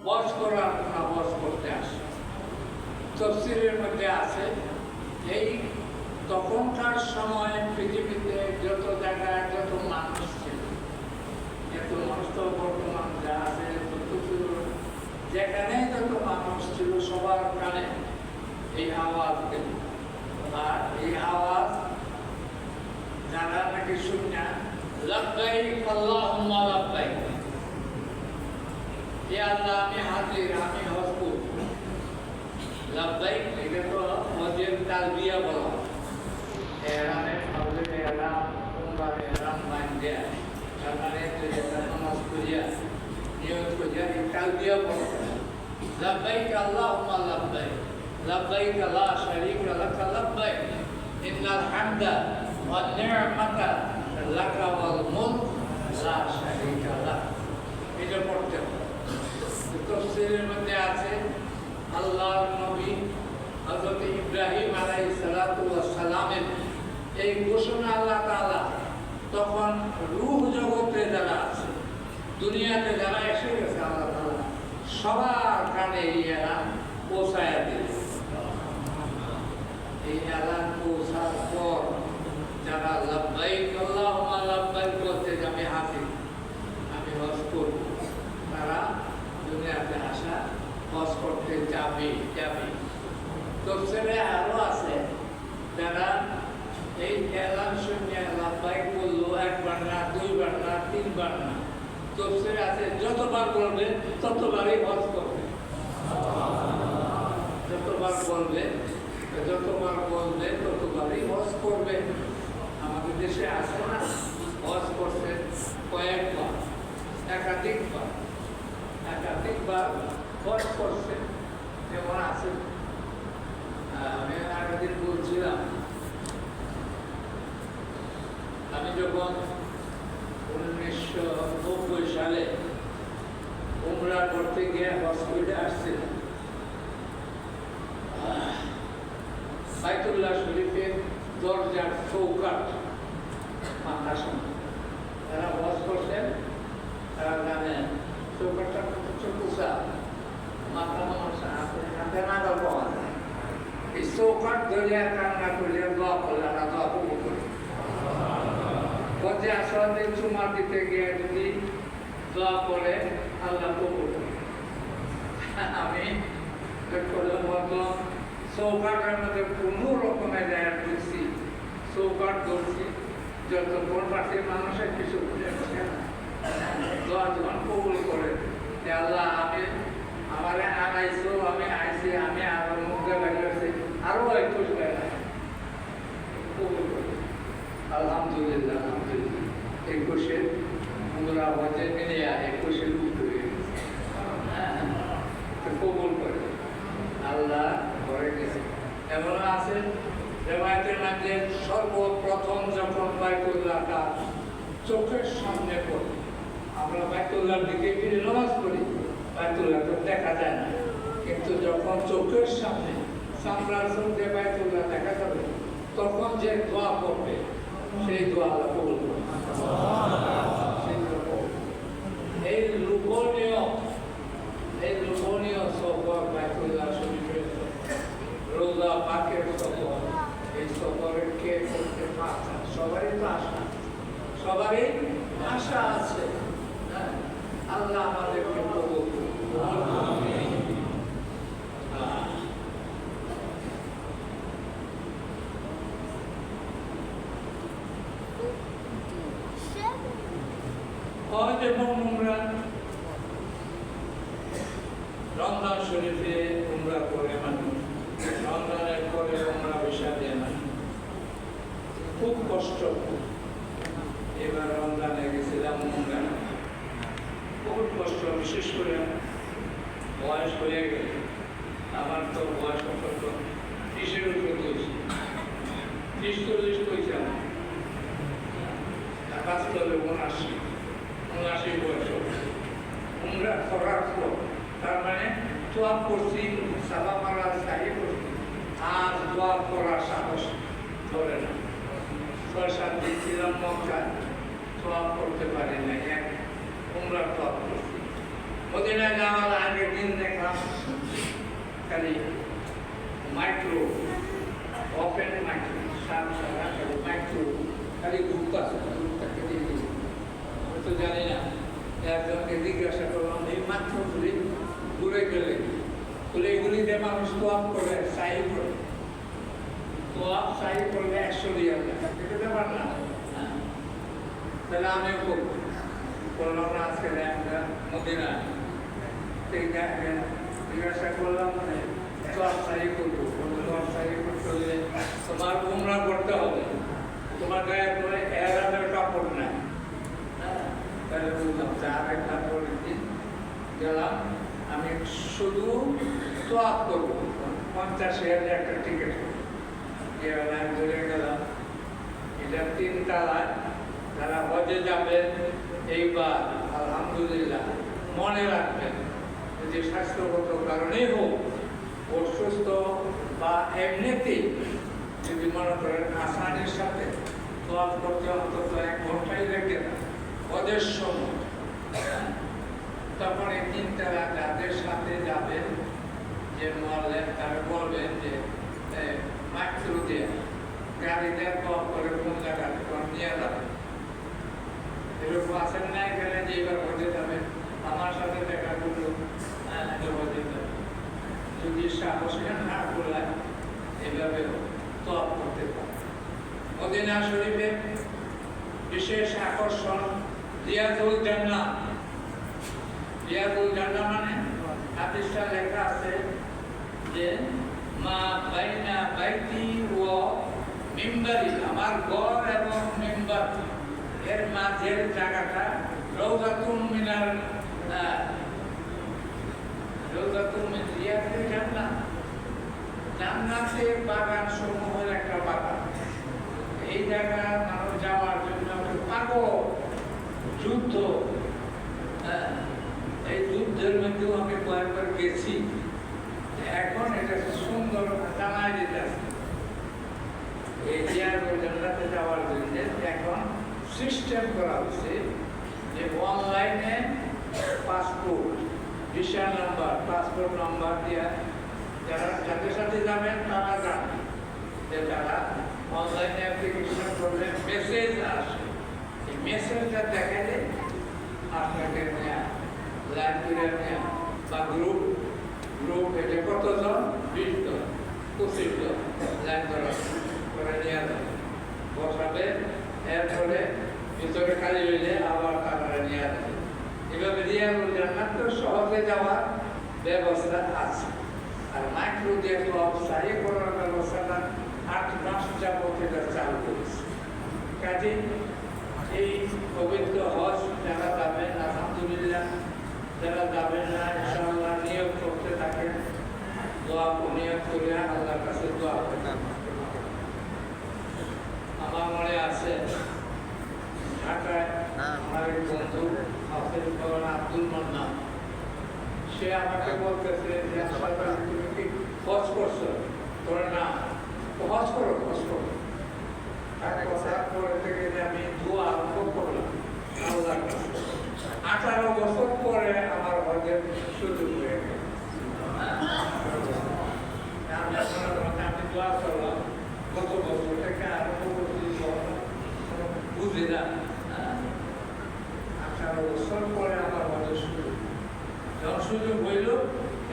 হজ করার না হজ করতে আসে। তাফসীরের মধ্যে আছে এই তখনকার সময় পৃথিবীতে যত জায়গায় যত মানুষ ছিল, এত মানুষ তো বর্তমান যা আছে তত ছিল, যেখানে যত মানুষ ছিল সবার কানে এই আওয়াজ গেল। আর এই আওয়াজ যারা নাকি শুনে লাব্বাইক আল্লাহুম্মা লাব্বাইক, ইয়া আল্লাহ আমি হাজির, আমি হজ করব। লাব্বাইক এটা তো হজের তালবিয়া বলা। এহরামের ফলে এহরাম উমরার এহরাম বাঁধে তারপরে নামাজ পড়িয়া নিয়ত করিয়া এই তালবিয়া বলা। লাব্বাইক আল্লাহুম্মা লাব্বাইক, লাব্বাইক লা শারীকা লাকা লাব্বাইক, ইন্নাল হামদা ওয়ান নি'মাতা লাকা ওয়াল মুলক লা শারীকা লাক। এটা পড়তে হবে। তাফসীরের মধ্যে আছে আল্লাহর নবী হযরত ইব্রাহিম আলাইহিস সালাতু ওয়াস সালামের এই ঘোষণা আল্লাহ তাআলা তখন রূহ জগতে যারা আছে, দুনিয়াতে যারা এসে গেছে, আল্লাহ তাআলা সবার কানে এই এলান পৌঁছায়া দিল। এই এলান পৌঁছার পর যারা লাব্বাইক আল্লাহুম্মা লাব্বাইক বলতে আমি হাজির, আমি হজ করব, তারা দুনিয়াতে আসা হজ করতে যাবে। তাফসীরে আরো আছে যারা এই এলান শুনে লাব্বাইক বললো একবার না, দুইবার না, তিনবার না, তাফসীরে আছে যতবার বলবে ততবারই হজ করবে। যতবার বলবে ততবারই হজ করবে। আমাদের দেশে আছে না, হজ করছে কয়েকবার, একাধিকবার হজ করছে। যেমন আছে, আমি আগের বলছিলাম, আমি যখন 1990 সালে উমরা করতে গিয়ে হজ করে আসছিলাম, বাইতুল্লাহ শরীফের দরজার চৌকাঠ মাথা সামনে যারা হজ করছেন তারা জানেন চৌকাঠটা চকুসা মাথা মানুষের হাতে নাগাল পাওয়া যায়। এই চৌকাঠ ধরিয়া কান্না করিয়া দোয়া করলে আমরা দোয়া কবুল করি। হজে আসলে চুমা দিতে গিয়ে যদি দোয়া করে আল্লাহ কবুল করে। আমি করলাম হয়তো চৌকাঠের মধ্যে কোনো রকমের জায়গা ঢুকছি, চৌকাঠ ধরছি, যতক্ষণ পাশে মানুষের কিছু বুঝে না, দোয়া যখন কবুল করে যে আল্লাহ আমি আমারে আনাইছো, আমি আইছি, আমি আরো মুখে বাড়িয়েছি, আরো একটু কবুল করে। আলহামদুলিল্লাহ, আলহামদুলিল্লাহ। 21 পুরা হজে মিলিয়া 21 রূপ হয়ে গেছে। কবুল করে আল্লাহ করে গেছে। এমন আছে রেওয়ায়েতের মধ্যে সর্বপ্রথম যখন বাইতুল্লাহটা চোখের সামনে পড়ে, আমরা বাইতুল্লাহর দিকে ফিরে নামাজ পড়ি, বাইতুল্লাহটা দেখা যায় না, কিন্তু যখন চোখের সামনে সামরার সঙ্গে বাইতুল্লাহ দেখা যাবে, তখন যে দোয়া করবে সেই দোয়া আল্লাহ কবুল করবে। এই লোভনীয় সফর বাইতুল্লাহ শরীফের রোজা পাকের সফর, এই সফরের কে করতে পারছে? সবারই তো আশা, সবারই আশা আছে। আল্লাহ আমাদেরকে কবুল করুন। হজ এবং উমরা, রমজান শরীফে উমরা করে মানুষ, রমজানের পরে উমরা ভিসা দেয় মানুষ, খুব কষ্ট। এবার রমজানে গেছিলাম উমরা, খুব কষ্ট, বিশেষ করে বয়স হয়ে গেল। আমার তো বয়স অন্তত 30-এর উপরে হয়েছে, 30-40 হয়েছে আমার। বাস্তবে 79 বয়স উমরা করার পর, তার মানে দোয়া করছি, সাবা মারা সাহি করছি, আর দোয়া করার সাহস ধরে না। 6-7 দিন ছিলাম মক্কায়, দোয়া করতে পারি না, এক উমরা দোয়া করছি। মদিনায় যাওয়ার আগের দিন খালি মাইক্রো ওপেন মাইক্রো সারা খালি মাইক্রো খালি গ্রুপ আছে গ্রুপটাকে দিয়ে দিই আমি তো জানি না একজনকে জিজ্ঞাসা করলাম এই মাত্র ঘুরে গেলে বলে এগুলিতে মানুষ তোয়াপ করে সাই করে তোয়াপ সাই করলে 100 রিয়াল এটা ব্যাপার না তাহলে আমিও করবো করলাম না আজকে আমরা মদিনা জিজ্ঞাসা করলাম মানে তোয়াপ সাই করবো তোয়াপ সাই করতে হলে তোমার উমরা করতে হবে তোমার গায়ে করে এরামের কাপড় নাই তাহলে বললাম যে আরেক কাপড় দিন গেলাম আমি শুধু তোয়াপ করবো 50,000 একটা টিকিট আমি ধরে গেলাম এটা 3 তলায় যারা হজে যাবেন এইবার আলহামদুলিল্লাহ মনে রাখবেন যদি স্বাস্থ্যগত কারণেই হোক অসুস্থ বা এমনিতেই যদি মনে করেন আসানির সাথে তোয়াপ করতে অন্তত 1 ঘন্টাই লেগে না হজের সময় তখন এই 3 তলা যাদের সাথে যাবেন যে মরলেন তারা বলবেন যে মাইক্রো দিয়ে গাড়িতে তোয়াপ করে কোন জায়গাতে নিয়ে যাবেন এরকম আছেন না এখানে যে এবার হজে যাবেন আমার সাথে দেখা করলো হজে যাবে যদি সাহস না করলে এভাবে তোয়াপ করতে পারে মদিনা শরীফে বিশেষ আকর্ষণ রিয়াজুল জান্নাহ রিয়াজুল জান্নাহ মানে হাদিসে লেখা আছে যে মা বাইনা বাইতি ওয়া মিম্বারি আমার ঘর এবং মিম্বার এর মাঝের জায়গাটা রওজাতুন মিনাল রওজাতুন মিন রিয়াজিল জান্নাহ জান্নাতের বাগান সমূহের একটা বাগান এই জায়গা মানুষ যাওয়ার জন্য পাগল যুদ্ধ এই যুদ্ধের মধ্যেও আমি কয়েকবার গেছি এখন এটা সুন্দর জানাই দিতে আছে এই জান্নাতে যাওয়ার জন্য এখন সিস্টেম করা হচ্ছে যে অনলাইনে passport visa number passport number দিয়ে যারা যাদের সাথে যাবেন তারা জানেন যে তারা অনলাইনে অ্যাপ্লিকেশন করলে মেসেজ আসে এই মেসেজটা দেখালে আপনাকে নেওয়া লাইব্রেরি নেওয়া বা গ্রুপ এটা কতজন 20 জন 25 জন লাইন করে নেওয়া যাবে বসাবে এরপরে ভিতরে খালি হইলে আবার তারা নেওয়া যাবে এভাবে রিয়াজুল জান্নাহ তো সহজে যাওয়ার ব্যবস্থা আছে আর মাইক্রো দিয়ে সাই করার ব্যবস্থাটা 8 মাস যাবত এটা চালু করেছে কাজে এই পবিত্র হজ যারা যাবেন আলহামদুলিল্লাহ যারা যাবেন না ইনশাআল্লাহ নিয়োগ করতে থাকেন দোয়া নিয়োগ করে আল্লাহর কাছে দোয়া করবেন আমার মনে আছে ঢাকায় আমার এক বন্ধু আব্দুল মান্নান সে আমাকে বলতেছে যে তুমি কি হজ করছো তোর না হজ করো পরে থেকে আমি দোয়া আরম্ভ করলাম আল্লাহর কাছে 18 বছর পরে আমার হজের সুযোগ হয়ে গেল আমি দোয়া করলাম গত বছর থেকে আরম্ভ করছি বুঝি না 18 বছর পরে আমার হজের সুযোগ যখন সুযোগ হইল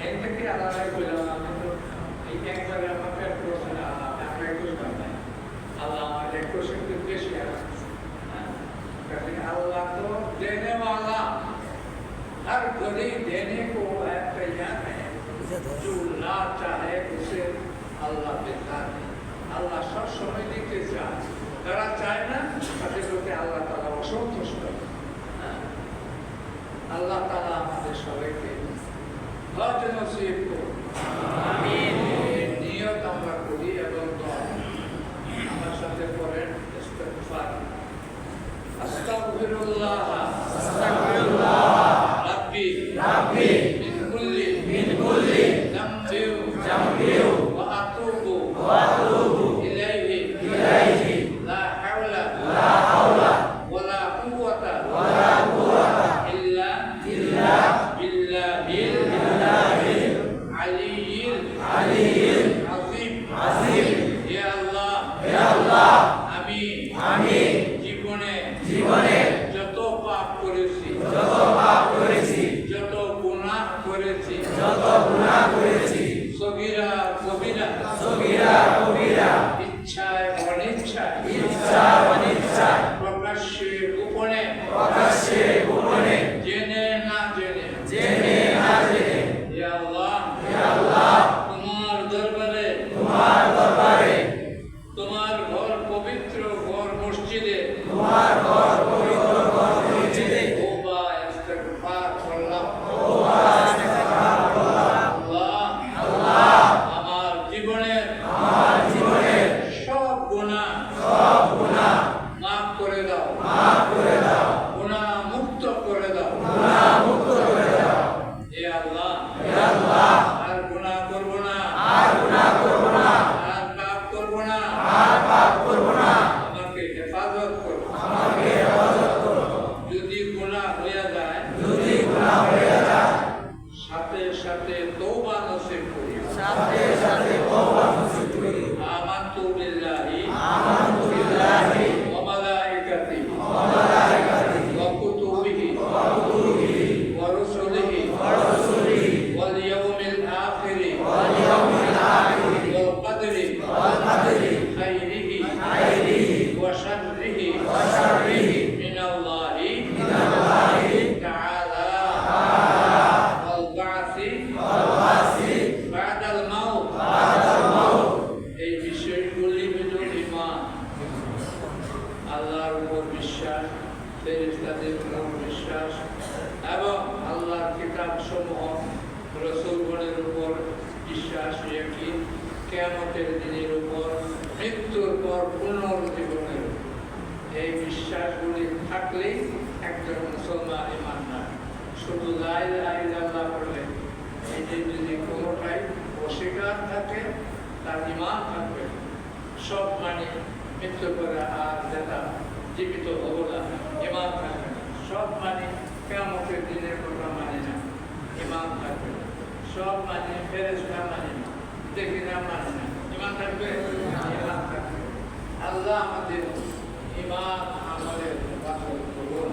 এর থেকে আলাদা করলাম আমি তো এই একবারে আমার পেট করছে না আমরা 21 নাই আল্লাহ আমার 21 থেকে বেশি अल्लाह तो देने वाला हर घड़ी देने को है तैयार है जो ना चाहे उसे अल्लाह देता है अल्लाह सब समय दिखते चाहे যারা চায় না তাদের প্রতি আল্লাহ তাআলা অসন্তুষ্ট আল্লাহ তাআলা আমাদের সবাইকে হজ নসিব করুন আমিন নিয়ত আমরা করি এবং আমার সাথে পড়েন ইস্তিগফার আস্তাগফিরুল্লাহ রাব্বি মিন কুল্লি যামবি ওয়া আতুবু ইলাইহি লা হাওলা ওয়ালা কুওয়াতা ইল্লা বিল্লাহিল সগীরা কবিরা ইচ্ছায় অনিচ্ছায় প্রকাশ্যে গোপনে জেনে না জেনে ইয়া আল্লাহ তোমার দরবারে তোমার ঘর পবিত্র ঘর মসজিদে তওবা ইস্তিগফার করলাম আল্লাহ আমার জীবনের সব গুনাহ মাফ করে দাও গুনাহ মুক্ত করে দাও হে আল্লাহ আর গুনাহ করব না আর পাপ করব না আমাকে হেফাজত করো যদি গুনাহ হয়ে যায় সাথে সাথে তওবা নসিব করিও আমানতু বিল্লাহি ওয়া মালাইকাতিহি ওয়া কুতুবিহি ওয়া রুসুলিহি ওয়াল ইয়াউমিল আখিরি ওয়াল কদরি খাইরিহি ওয়া শাররিহি মিনাল্লাহি তাআলা ওয়াল বা'সি বা'দাল মাউত এই বিষয়গুলি হলো ঈমান আল্লাহর উপর বিশ্বাস ফেরেশতাদের উপর বিশ্বাস এবং আল্লাহর কিতাবসমূহ রাসূলগণের উপর বিশ্বাস ইয়াকিন কিয়ামতের দিনের উপর মৃত্যুর পর পুনরুজ্জীবনের উপর এই বিশ্বাসগুলি থাকলেই একজন মুসলমান ঈমানদার শুধু লা ইলাহা ইল্লাল্লাহ বললে এই যে যদি কোনোটাই অস্বীকার থাকে তার ঈমান থাকবে সব মানে মৃত্যু করে আর যেটা জীবিত হবো না ঈমান থাকবে না সব মানে কিয়ামতের দিনের কথা মানে না ঈমান থাকবে না সব মানে ফেরেশতা মানে না দেখি না মানে না ঈমান থাকবে ঈমান থাকবে আল্লাহ আমাদের ঈমান আমাদের হেফাজত করুন